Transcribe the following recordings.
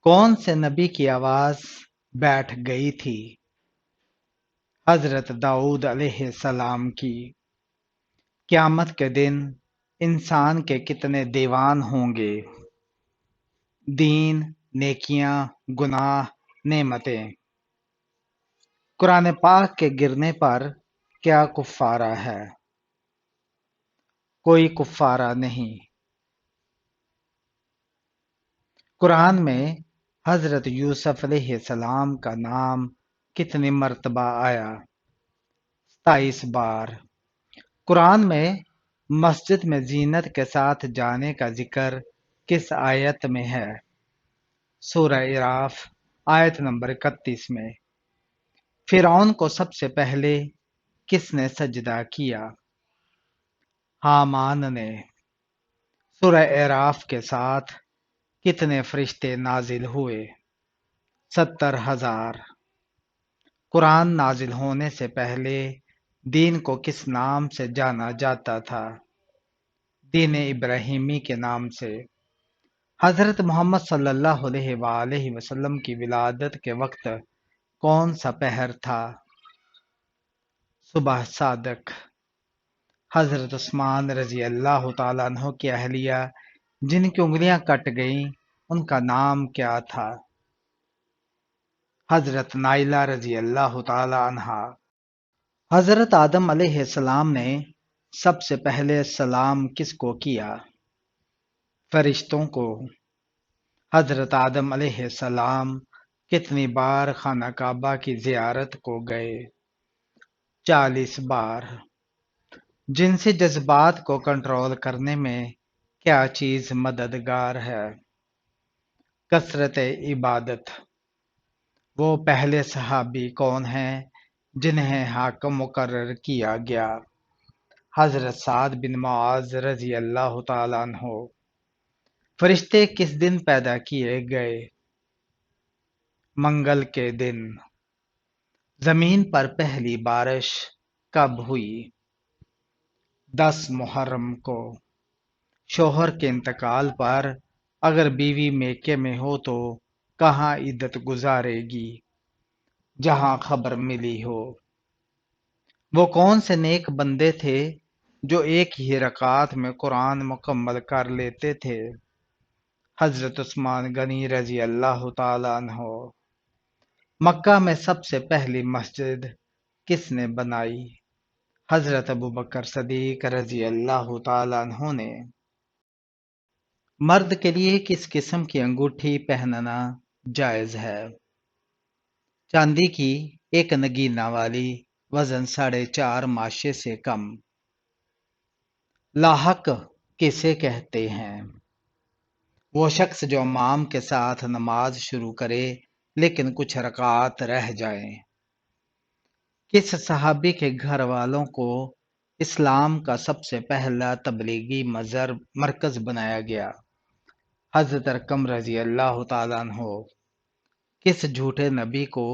کون سے نبی کی آواز بیٹھ گئی تھی؟ حضرت داؤد علیہ السلام کی۔ قیامت کے دن انسان کے کتنے دیوان ہوں گے؟ دین، نیکیاں، گناہ، نعمتیں۔ قرآن پاک کے گرنے پر کیا کفارہ ہے؟ کوئی کفارہ نہیں۔ قرآن میں حضرت یوسف علیہ السلام کا نام کتنی مرتبہ آیا؟ 27 بار۔ قرآن میں مسجد میں زینت کے ساتھ جانے کا ذکر کس آیت میں ہے؟ سورہ اعراف آیت نمبر 31 میں۔ فرعون کو سب سے پہلے کس نے سجدہ کیا؟ حامان نے۔ سورہ اعراف کے ساتھ کتنے فرشتے نازل ہوئے؟ 70,000۔ قرآن نازل ہونے سے پہلے دین کو کس نام سے جانا جاتا تھا؟ دین ابراہیمی کے نام سے۔ حضرت محمد صلی اللہ علیہ وآلہ وسلم کی ولادت کے وقت کون سا پہر تھا؟ صبح صادق۔ حضرت عثمان رضی اللہ تعالیٰ عنہ کی اہلیہ جن کی انگلیاں کٹ گئیں ان کا نام کیا تھا؟ حضرت نائلہ رضی اللہ تعالیٰ عنہا۔ حضرت آدم علیہ السلام نے سب سے پہلے سلام کس کو کیا؟ فرشتوں کو۔ حضرت آدم علیہ السلام کتنی بار خانہ کعبہ کی زیارت کو گئے؟ 40 بار۔ جنسی جذبات کو کنٹرول کرنے میں کیا چیز مددگار ہے؟ کثرت عبادت۔ وہ پہلے صحابی کون ہیں جنہیں حاکم مقرر کیا گیا؟ حضرت سعد بن معاذ رضی اللہ تعالیٰ عنہ۔ فرشتے کس دن پیدا کیے گئے؟ منگل کے دن۔ زمین پر پہلی بارش کب ہوئی؟ 10 محرم کو۔ شوہر کے انتقال پر اگر بیوی میکے میں ہو تو کہاں عدت گزارے گی؟ جہاں خبر ملی ہو۔ وہ کون سے نیک بندے تھے جو ایک ہی رکعت میں قرآن مکمل کر لیتے تھے؟ حضرت عثمان غنی رضی اللہ تعالیٰ عنہ۔ مکہ میں سب سے پہلی مسجد کس نے بنائی؟ حضرت ابوبکر صدیق رضی اللہ تعالیٰ عنہ نے۔ مرد کے لیے کس قسم کی انگوٹھی پہننا جائز ہے؟ چاندی کی ایک نگینہ والی، وزن 4.5 ماشے سے کم۔ لاحق کسے کہتے ہیں؟ وہ شخص جو امام کے ساتھ نماز شروع کرے لیکن کچھ رکعات رہ جائیں۔ کس صحابی کے گھر والوں کو اسلام کا سب سے پہلا تبلیغی مرکز بنایا گیا؟ حضرت ارقم رضی اللہ تعالیٰ عنہ۔ کس جھوٹے نبی کو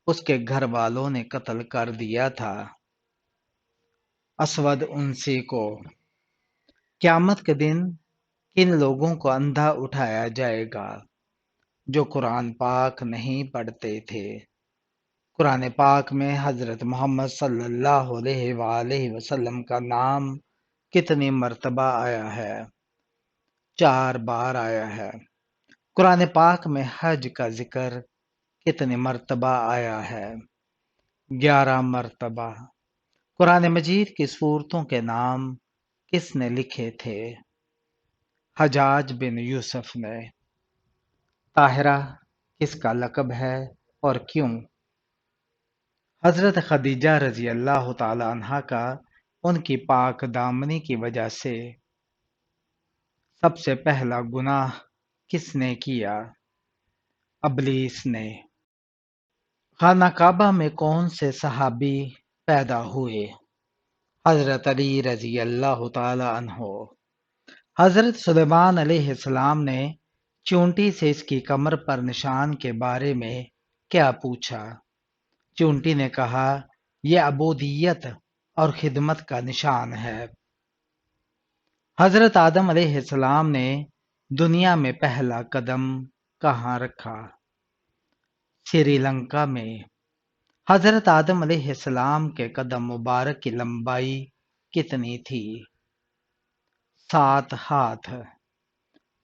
اس کے گھر والوں نے قتل کر دیا تھا؟ اسود انسی کو۔ قیامت کے دن کن لوگوں کو اندھا اٹھایا جائے گا؟ جو قرآن پاک نہیں پڑھتے تھے۔ قرآن پاک میں حضرت محمد صلی اللہ علیہ وآلہ وسلم کا نام کتنی مرتبہ آیا ہے؟ 4 بار آیا ہے۔ قرآن پاک میں حج کا ذکر کتنی مرتبہ آیا ہے؟ 11 مرتبہ۔ قرآن مجید کی سورتوں کے نام کس نے لکھے تھے؟ حجاج بن یوسف نے۔ طاہرہ کس کا لقب ہے اور کیوں؟ حضرت خدیجہ رضی اللہ تعالی عنہا کا ان کی پاک دامنی کی وجہ سے سب سے پہلا گناہ کس نے کیا؟ ابلیس نے۔ خانہ کعبہ میں کون سے صحابی پیدا ہوئے؟ حضرت علی رضی اللہ تعالی عنہ۔ حضرت سلیمان علیہ السلام نے چونٹی سے اس کی کمر پر نشان کے بارے میں کیا پوچھا؟ چونٹی نے کہا یہ عبودیت اور خدمت کا نشان ہے۔ حضرت آدم علیہ السلام نے دنیا میں پہلا قدم کہاں رکھا؟ سری لنکا میں۔ حضرت آدم علیہ السلام کے قدم مبارک کی لمبائی کتنی تھی؟ 7 ہاتھ۔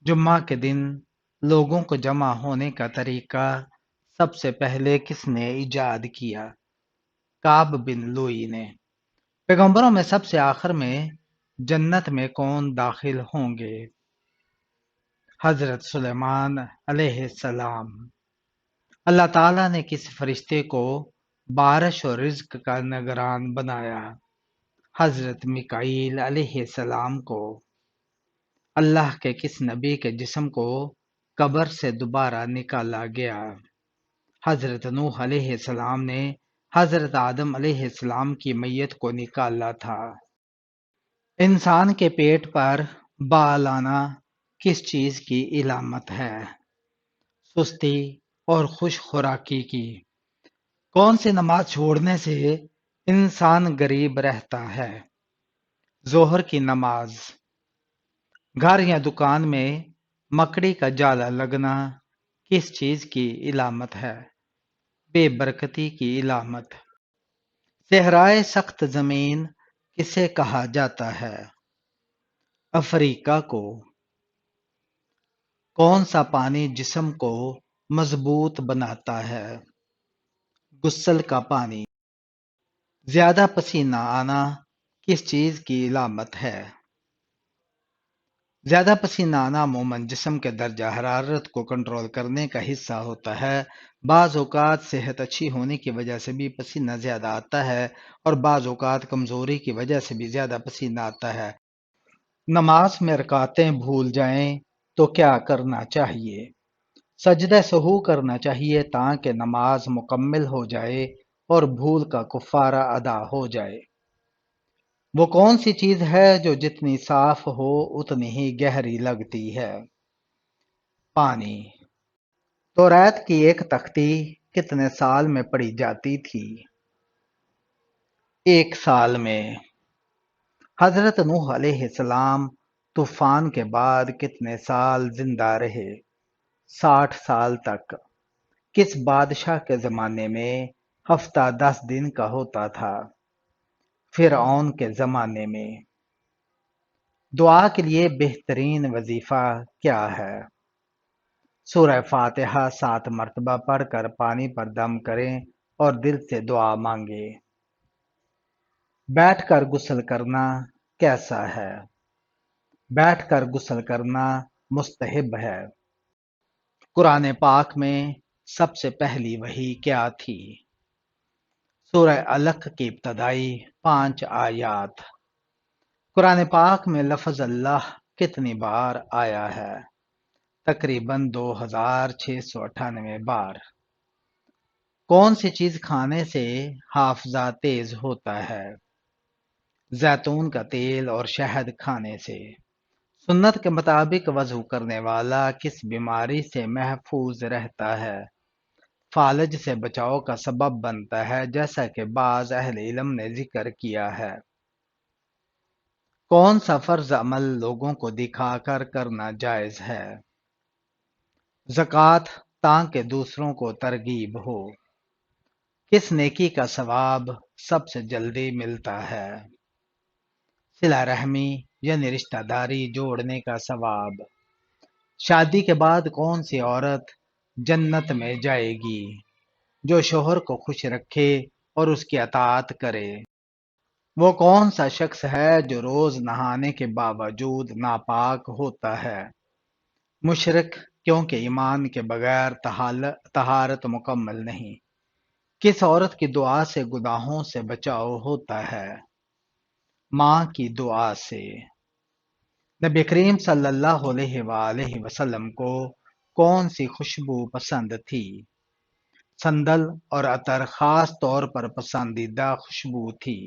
جمعہ کے دن لوگوں کو جمع ہونے کا طریقہ سب سے پہلے کس نے ایجاد کیا؟ کعب بن لوئی نے۔ پیغمبروں میں سب سے آخر میں جنت میں کون داخل ہوں گے؟ حضرت سلیمان علیہ السلام۔ اللہ تعالیٰ نے کس فرشتے کو بارش اور رزق کا نگران بنایا؟ حضرت میکائیل علیہ السلام کو۔ اللہ کے کس نبی کے جسم کو قبر سے دوبارہ نکالا گیا؟ حضرت نوح علیہ السلام نے حضرت آدم علیہ السلام کی میت کو نکالا تھا۔ انسان کے پیٹ پر بال آنا کس چیز کی علامت ہے؟ سستی اور خوش خوراکی کی۔ کون سی نماز چھوڑنے سے انسان غریب رہتا ہے؟ ظہر کی نماز۔ گھر یا دکان میں مکڑی کا جالا لگنا کس چیز کی علامت ہے؟ بے برکتی کی علامت۔ صحرائے سخت زمین کسے کہا جاتا ہے؟ افریقہ کو۔ کون سا پانی جسم کو مضبوط بناتا ہے؟ غسل کا پانی۔ زیادہ پسینہ آنا کس چیز کی علامت ہے؟ زیادہ پسینہ آنا عموماً جسم کے درجہ حرارت کو کنٹرول کرنے کا حصہ ہوتا ہے۔ بعض اوقات صحت اچھی ہونے کی وجہ سے بھی پسینہ زیادہ آتا ہے اور بعض اوقات کمزوری کی وجہ سے بھی زیادہ پسینہ آتا ہے۔ نماز میں رکعتیں بھول جائیں تو کیا کرنا چاہیے؟ سجدہ سہو کرنا چاہیے تاکہ نماز مکمل ہو جائے اور بھول کا کفارہ ادا ہو جائے۔ وہ کون سی چیز ہے جو جتنی صاف ہو اتنی ہی گہری لگتی ہے؟ پانی۔ توریت کی ایک تختی کتنے سال میں پڑھی جاتی تھی؟ 1 سال میں۔ حضرت نوح علیہ السلام طوفان کے بعد کتنے سال زندہ رہے؟ 60 سال تک۔ کس بادشاہ کے زمانے میں ہفتہ 10 دن کا ہوتا تھا؟ فرعون کے زمانے میں۔ دعا کے لیے بہترین وظیفہ کیا ہے؟ سورہ فاتحہ 7 مرتبہ پڑھ کر پانی پر دم کریں اور دل سے دعا مانگیں۔ بیٹھ کر غسل کرنا کیسا ہے؟ بیٹھ کر غسل کرنا مستحب ہے۔ قرآن پاک میں سب سے پہلی وحی کیا تھی؟ سورہ علق کی ابتدائی 5 آیات۔ قرآن پاک میں لفظ اللہ کتنی بار آیا ہے؟ تقریباً 2698 بار۔ کون سی چیز کھانے سے حافظہ تیز ہوتا ہے؟ زیتون کا تیل اور شہد کھانے سے۔ سنت کے مطابق وضو کرنے والا کس بیماری سے محفوظ رہتا ہے؟ فالج سے بچاؤ کا سبب بنتا ہے جیسا کہ بعض اہل علم نے ذکر کیا ہے۔ کون سا فرض عمل لوگوں کو دکھا کر کرنا جائز ہے؟ زکوٰۃ تاکہ دوسروں کو ترغیب ہو۔ کس نیکی کا ثواب سب سے جلدی ملتا ہے؟ صلہ رحمی یعنی رشتہ داری جوڑنے کا ثواب۔ شادی کے بعد کون سی عورت جنت میں جائے گی؟ جو شوہر کو خوش رکھے اور اس کی اطاعت کرے۔ وہ کون سا شخص ہے جو روز نہانے کے باوجود ناپاک ہوتا ہے؟ مشرک، کیونکہ ایمان کے بغیر طہارت مکمل نہیں۔ کس عورت کی دعا سے گناہوں سے بچاؤ ہوتا ہے؟ ماں کی دعا سے۔ نبی کریم صلی اللہ علیہ وآلہ وسلم کو کون سی خوشبو پسند تھی؟ سندل اور عطر خاص طور پر پسندیدہ خوشبو تھی۔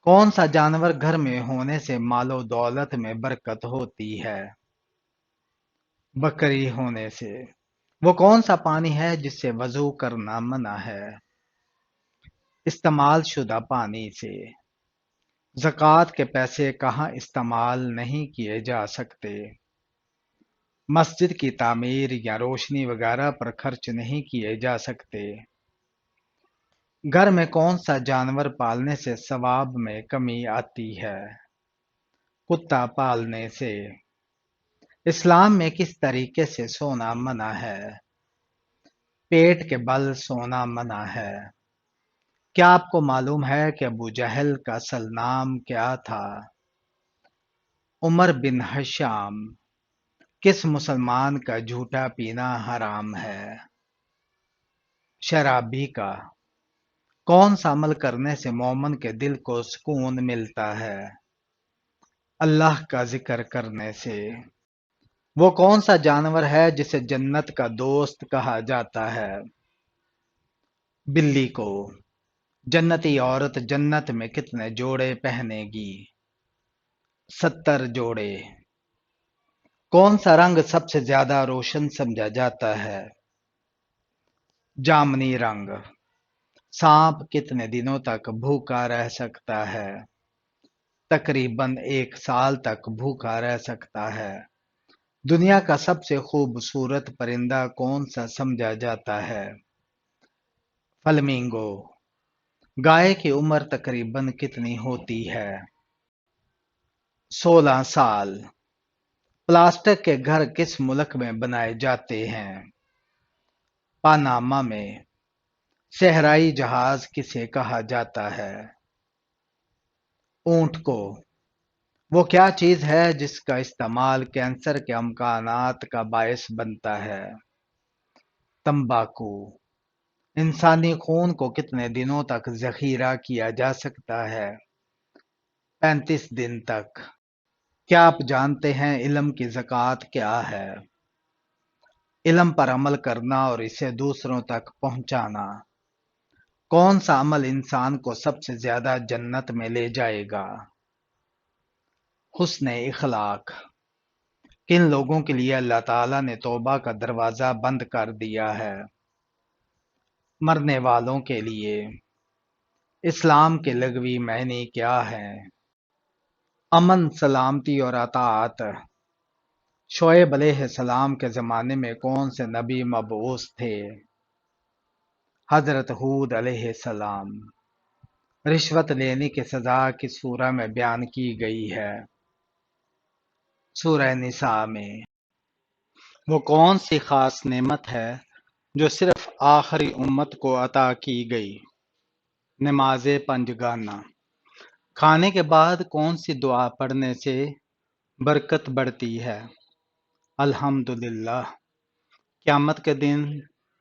کون سا جانور گھر میں ہونے سے مال و دولت میں برکت ہوتی ہے؟ بکری ہونے سے۔ وہ کون سا پانی ہے جس سے وضو کرنا منع ہے؟ استعمال شدہ پانی سے۔ زکوٰۃ کے پیسے کہاں استعمال نہیں کیے جا سکتے؟ مسجد کی تعمیر یا روشنی وغیرہ پر خرچ نہیں کیے جا سکتے۔ گھر میں کون سا جانور پالنے سے ثواب میں کمی آتی ہے؟ کتا پالنے سے۔ اسلام میں کس طریقے سے سونا منع ہے؟ پیٹ کے بل سونا منع ہے۔ کیا آپ کو معلوم ہے کہ ابو جہل کا اصل نام کیا تھا؟ عمر بن ہشام۔ کس مسلمان کا جھوٹا پینا حرام ہے؟ شرابی کا۔ کون سا عمل کرنے سے مومن کے دل کو سکون ملتا ہے؟ اللہ کا ذکر کرنے سے۔ وہ کون سا جانور ہے جسے جنت کا دوست کہا جاتا ہے؟ بلی کو۔ جنتی عورت جنت میں کتنے جوڑے پہنے گی؟ 70 جوڑے۔ کون سا رنگ سب سے زیادہ روشن سمجھا جاتا ہے؟ جامنی رنگ۔ سانپ کتنے دنوں تک بھوکا رہ سکتا ہے؟ تقریباً 1 سال تک بھوکا رہ سکتا ہے۔ دنیا کا سب سے خوبصورت پرندہ کون سا سمجھا جاتا ہے؟ فلمینگو۔ گائے کی عمر تقریباً کتنی ہوتی ہے؟ 16 سال۔ پلاسٹک کے گھر کس ملک میں بنائے جاتے ہیں؟ پاناما میں۔ صحرائی جہاز کسے کہا جاتا ہے؟ اونٹ کو۔ وہ کیا چیز ہے جس کا استعمال کینسر کے امکانات کا باعث بنتا ہے؟ تمباکو۔ انسانی خون کو کتنے دنوں تک ذخیرہ کیا جا سکتا ہے؟ 35 دن تک۔ کیا آپ جانتے ہیں علم کی زکوٰۃ کیا ہے؟ علم پر عمل کرنا اور اسے دوسروں تک پہنچانا۔ کون سا عمل انسان کو سب سے زیادہ جنت میں لے جائے گا؟ حسن اخلاق۔ کن لوگوں کے لیے اللہ تعالیٰ نے توبہ کا دروازہ بند کر دیا ہے؟ مرنے والوں کے لیے۔ اسلام کے لغوی معنی کیا ہیں؟ امن، سلامتی اور اطاعت۔ شعیب علیہ السلام کے زمانے میں کون سے نبی مبعوث تھے؟ حضرت ہود علیہ السلام۔ رشوت لینے کی سزا کس سورہ میں بیان کی گئی ہے؟ سورہ نساء میں۔ وہ کون سی خاص نعمت ہے جو صرف آخری امت کو عطا کی گئی؟ نماز پنجگانہ۔ کھانے کے بعد کون سی دعا پڑھنے سے برکت بڑھتی ہے؟ الحمدللہ۔ قیامت کے دن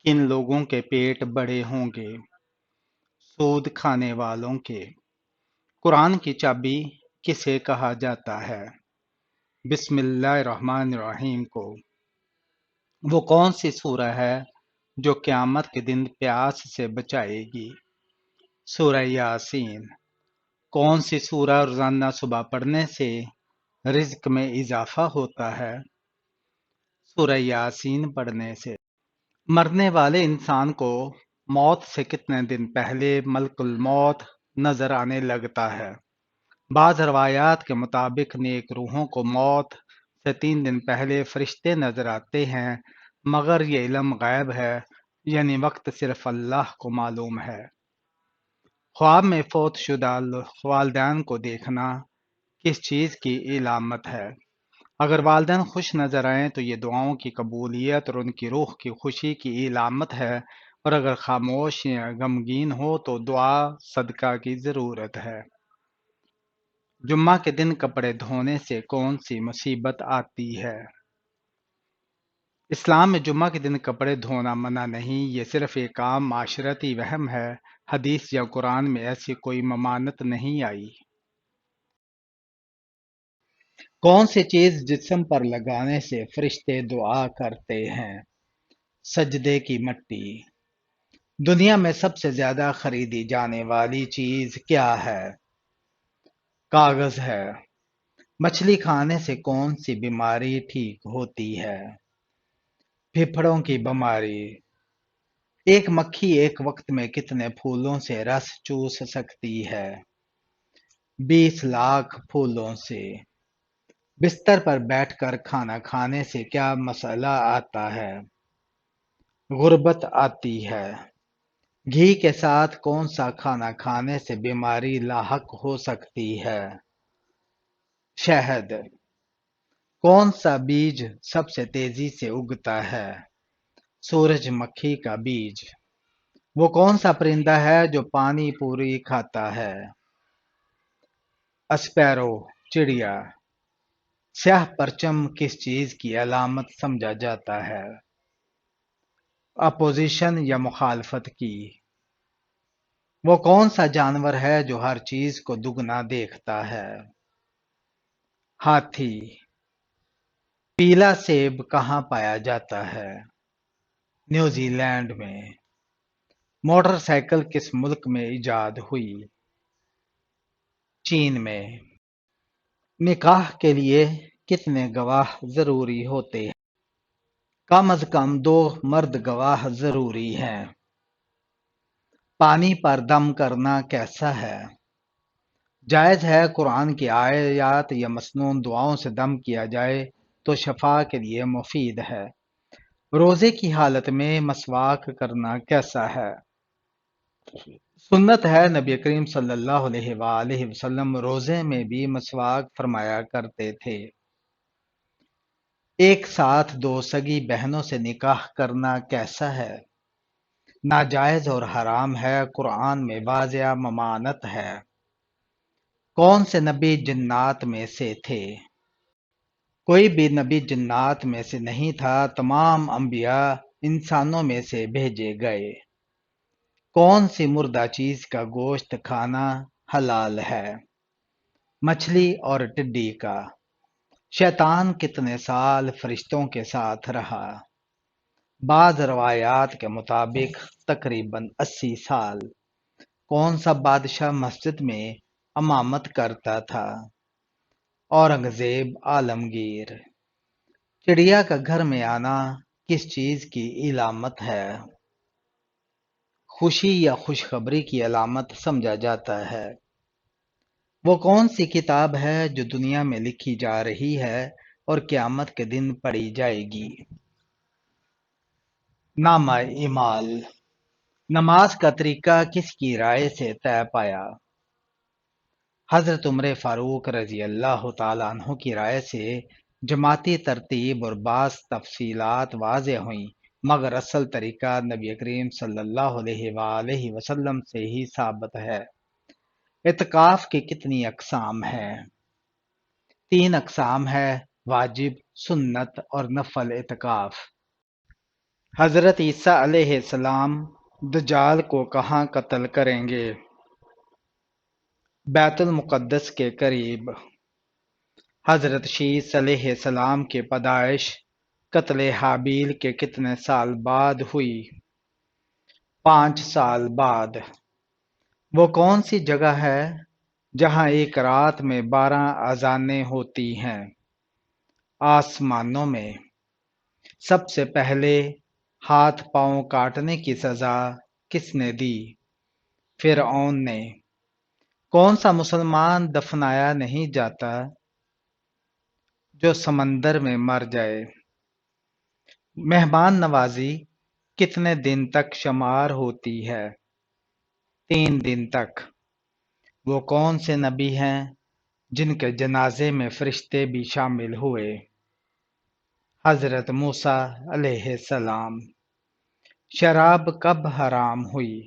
کن لوگوں کے پیٹ بڑے ہوں گے؟ سود کھانے والوں کے۔ قرآن کی چابی کسے کہا جاتا ہے؟ بسم اللہ الرحمن الرحیم کو۔ وہ کون سی سورہ ہے جو قیامت کے دن پیاس سے بچائے گی؟ سورہ یاسین۔ کون سی سورہ روزانہ صبح پڑھنے سے رزق میں اضافہ ہوتا ہے؟ سورہ یاسین پڑھنے سے۔ مرنے والے انسان کو موت سے کتنے دن پہلے ملک الموت نظر آنے لگتا ہے؟ بعض روایات کے مطابق نیک روحوں کو موت سے 3 دن پہلے فرشتے نظر آتے ہیں، مگر یہ علم غیب ہے، یعنی وقت صرف اللہ کو معلوم ہے۔ خواب میں فوت شدہ والدین کو دیکھنا کس چیز کی علامت ہے؟ اگر والدین خوش نظر آئیں تو یہ دعاؤں کی قبولیت اور ان کی روح کی خوشی کی علامت ہے، اور اگر خاموش یا غمگین ہو تو دعا صدقہ کی ضرورت ہے۔ جمعہ کے دن کپڑے دھونے سے کون سی مصیبت آتی ہے؟ اسلام میں جمعہ کے دن کپڑے دھونا منع نہیں، یہ صرف ایک عام معاشرتی وہم ہے، حدیث یا قرآن میں ایسی کوئی ممانعت نہیں آئی۔ کون سی چیز جسم پر لگانے سے فرشتے دعا کرتے ہیں؟ سجدے کی مٹی۔ دنیا میں سب سے زیادہ خریدی جانے والی چیز کیا ہے؟ کاغذ ہے۔ مچھلی کھانے سے کون سی بیماری ٹھیک ہوتی ہے؟ پھیپھڑوں کی بیماری۔ ایک مکھی ایک وقت میں کتنے پھولوں سے رس چوس سکتی ہے؟ 20 لاکھ پھولوں سے۔ بستر پر بیٹھ کر کھانا کھانے سے کیا مسئلہ آتا ہے؟ غربت آتی ہے۔ گھی کے ساتھ کون سا کھانا کھانے سے بیماری لاحق ہو سکتی ہے؟ شہد۔ کون سا بیج سب سے تیزی سے اگتا ہے؟ سورج مکھی کا بیج۔ وہ کون سا پرندہ ہے جو پانی پوری کھاتا ہے؟ اسپیرو، چڑیا۔ سیاہ پرچم کس چیز کی علامت سمجھا جاتا ہے؟ اپوزیشن یا مخالفت کی۔ وہ کون سا جانور ہے جو ہر چیز کو دگنا دیکھتا ہے؟ ہاتھی۔ پیلا سیب کہاں پایا جاتا ہے؟ نیوزی لینڈ میں۔ موٹر سائیکل کس ملک میں ایجاد ہوئی؟ چین میں۔ نکاح کے لیے کتنے گواہ ضروری ہوتے ہیں؟ کم از کم 2 مرد گواہ ضروری ہیں۔ پانی پر دم کرنا کیسا ہے؟ جائز ہے۔ قرآن کی آیات یا مسنون دعاؤں سے دم کیا جائے تو شفا کے لیے مفید ہے۔ روزے کی حالت میں مسواک کرنا کیسا ہے؟ سنت ہے۔ نبی کریم صلی اللہ علیہ وآلہ وسلم روزے میں بھی مسواک فرمایا کرتے تھے۔ ایک ساتھ 2 سگی بہنوں سے نکاح کرنا کیسا ہے؟ ناجائز اور حرام ہے۔ قرآن میں واضح ممانعت ہے۔ کون سے نبی جنات میں سے تھے؟ کوئی بھی نبی جنات میں سے نہیں تھا۔ تمام انبیاء انسانوں میں سے بھیجے گئے۔ کون سی مردہ چیز کا گوشت کھانا حلال ہے؟ مچھلی اور ٹڈی کا۔ شیطان کتنے سال فرشتوں کے ساتھ رہا؟ بعض روایات کے مطابق تقریباً 80 سال۔ کون سا بادشاہ مسجد میں امامت کرتا تھا؟ اورنگزیب عالمگیر۔ چڑیا کا گھر میں آنا کس چیز کی علامت ہے؟ خوشی یا خوشخبری کی علامت سمجھا جاتا ہے۔ وہ کون سی کتاب ہے جو دنیا میں لکھی جا رہی ہے اور قیامت کے دن پڑھی جائے گی؟ نامہ اعمال۔ نماز کا طریقہ کس کی رائے سے طے پایا؟ حضرت عمر فاروق رضی اللہ تعالیٰ عنہ کی رائے سے جماعتی ترتیب اور بعض تفصیلات واضح ہوئیں، مگر اصل طریقہ نبی کریم صلی اللہ علیہ وآلہ وسلم سے ہی ثابت ہے۔ اعتکاف کی کتنی اقسام ہیں؟ 3 اقسام ہے: واجب، سنت اور نفل اعتکاف۔ حضرت عیسیٰ علیہ السلام دجال کو کہاں قتل کریں گے؟ بیت المقدس کے قریب۔ حضرت شیس علیہ السلام کی پیدائش قتل حابیل کے کتنے سال بعد ہوئی؟ 5 سال بعد۔ وہ کون سی جگہ ہے جہاں ایک رات میں 12 اذانیں ہوتی ہیں؟ آسمانوں میں۔ سب سے پہلے ہاتھ پاؤں کاٹنے کی سزا کس نے دی؟ فرعون نے۔ کون سا مسلمان دفنایا نہیں جاتا جو سمندر میں مر جائے؟ مہمان نوازی کتنے دن تک شمار ہوتی ہے؟ 3 دن تک۔ وہ کون سے نبی ہیں جن کے جنازے میں فرشتے بھی شامل ہوئے؟ حضرت موسیٰ علیہ السلام۔ شراب کب حرام ہوئی؟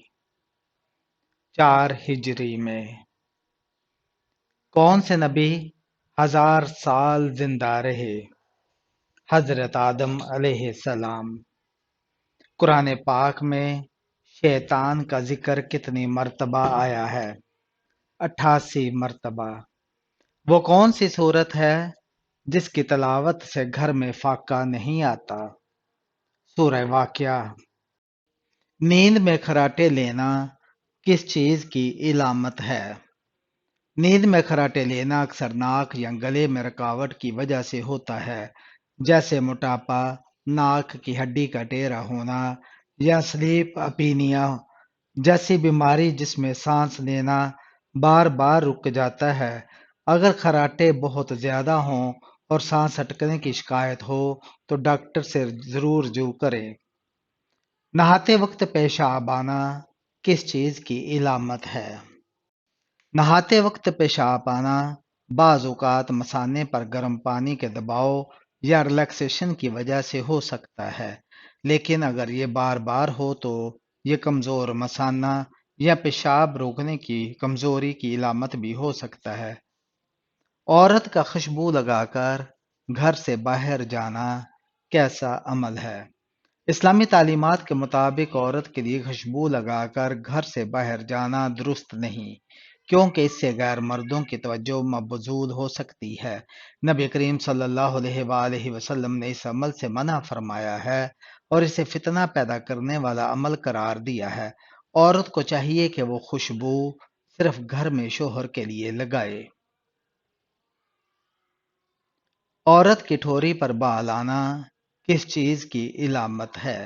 4 ہجری میں۔ کون سے نبی 1000 سال زندہ رہے؟ حضرت آدم علیہ السلام۔ قرآن پاک میں شیطان کا ذکر کتنی مرتبہ آیا ہے؟ 88 مرتبہ۔ وہ کون سی صورت ہے جس کی تلاوت سے گھر میں فاقہ نہیں آتا؟ سورہ واقعہ۔ نیند میں خراٹے لینا کس چیز کی علامت ہے؟ نیند میں خراٹے لینا اکثر ناک یا گلے میں رکاوٹ کی وجہ سے ہوتا ہے، جیسے موٹاپا، ناک کی ہڈی کا ٹیڑھا ہونا یا سلیپ اپینیا جیسی بیماری جس میں سانس لینا بار بار رک جاتا ہے۔ اگر خراٹے بہت زیادہ ہوں اور سانس اٹکنے کی شکایت ہو تو ڈاکٹر سے ضرور رجوع کریں۔ نہاتے وقت پیشاب آنا کس چیز کی علامت ہے؟ نہاتے وقت پیشاب آنا بعض اوقات مثانے پر گرم پانی کے دباؤ یا ریلیکسیشن کی وجہ سے ہو سکتا ہے، لیکن اگر یہ بار بار ہو تو یہ کمزور مثانہ یا پیشاب روکنے کی کمزوری کی علامت بھی ہو سکتا ہے۔ عورت کا خوشبو لگا کر گھر سے باہر جانا کیسا عمل ہے؟ اسلامی تعلیمات کے مطابق عورت کے لیے خوشبو لگا کر گھر سے باہر جانا درست نہیں، کیونکہ اس سے غیر مردوں کی توجہ مبذول ہو سکتی ہے۔ نبی کریم صلی اللہ علیہ وآلہ وسلم نے اس عمل سے منع فرمایا ہے اور اسے فتنہ پیدا کرنے والا عمل قرار دیا ہے۔ عورت کو چاہیے کہ وہ خوشبو صرف گھر میں شوہر کے لیے لگائے۔ عورت کی ٹھوری پر بال آنا کس چیز کی علامت ہے؟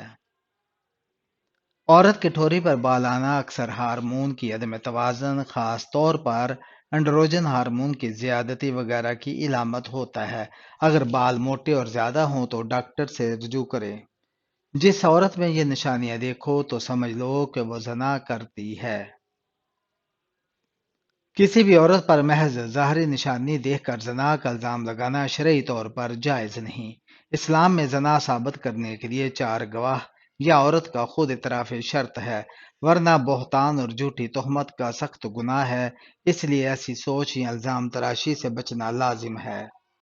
عورت کی ٹھوری پر بال آنا اکثر ہارمون کی عدم توازن، خاص طور پر انڈروجن ہارمون کی زیادتی وغیرہ کی علامت ہوتا ہے۔ اگر بال موٹے اور زیادہ ہوں تو ڈاکٹر سے رجوع کریں۔ جس عورت میں یہ نشانیاں دیکھو تو سمجھ لو کہ وہ زنا کرتی ہے۔ کسی بھی عورت پر محض ظاہری نشانی دیکھ کر زنا کا الزام لگانا شرعی طور پر جائز نہیں۔ اسلام میں زنا ثابت کرنے کے لیے 4 گواہ یا عورت کا خود اعتراف شرط ہے، ورنہ بہتان اور جھوٹی تہمت کا سخت گناہ ہے۔ اس لیے ایسی سوچ یا الزام تراشی سے بچنا لازم ہے۔